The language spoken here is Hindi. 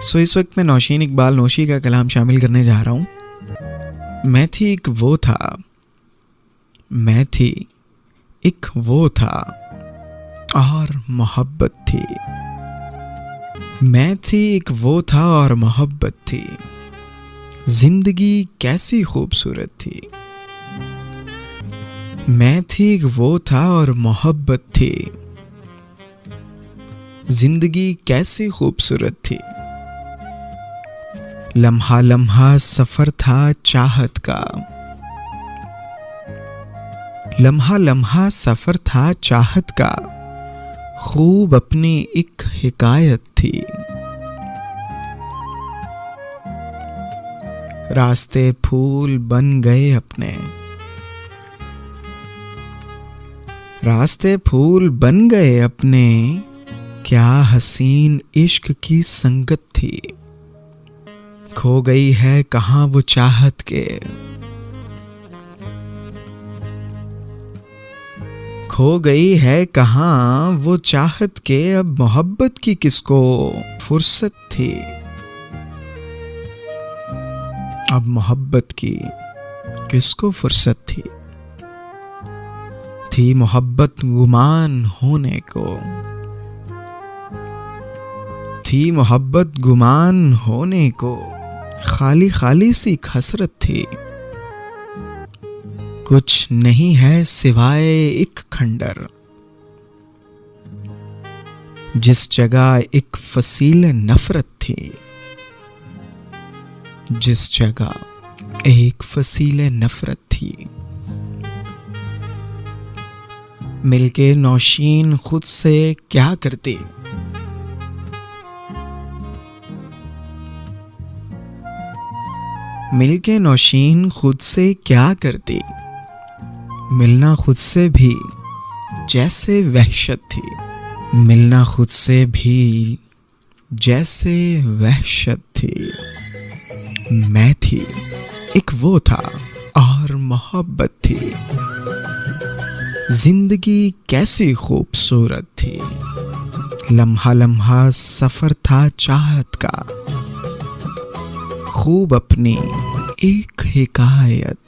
इस वक्त मैं नौशीन इकबाल नौशी का कलाम शामिल करने जा रहा हूँ। मैं थी एक वो था, मैं थी एक वो था और मोहब्बत थी। मैं थी एक वो था और मोहब्बत थी, जिंदगी कैसी खूबसूरत थी। मैं थी एक वो था और मोहब्बत थी, जिंदगी कैसी खूबसूरत थी। लम्हा लम्हा सफर था चाहत का, लम्हा लम्हा सफर था चाहत का, खूब अपनी एक हिकायत थी। रास्ते फूल बन गए अपने, रास्ते फूल बन गए अपने, क्या हसीन इश्क की संगत थी। खो गई है कहाँ वो चाहत के, खो गई है कहाँ वो चाहत के, अब मोहब्बत की किसको फुर्सत थी। अब मोहब्बत की किसको फुर्सत थी मोहब्बत गुमान होने को, थी मोहब्बत गुमान होने को, खाली खाली सी हसरत थी। कुछ नहीं है सिवाय एक खंडर, जिस जगह एक फसील नफरत थी, जिस जगह एक फसील नफरत थी। मिलके नौशीन खुद से क्या करती, मिलके नौशीन खुद से क्या करती। मिलना खुद से भी जैसे वहशत थी, मिलना खुद से भी जैसे वहशत थी। मैं थी एक वो था और मोहब्बत थी, जिंदगी कैसी खूबसूरत थी। लम्हा लम्हा सफर था चाहत का, खूब अपनी एक हिकायत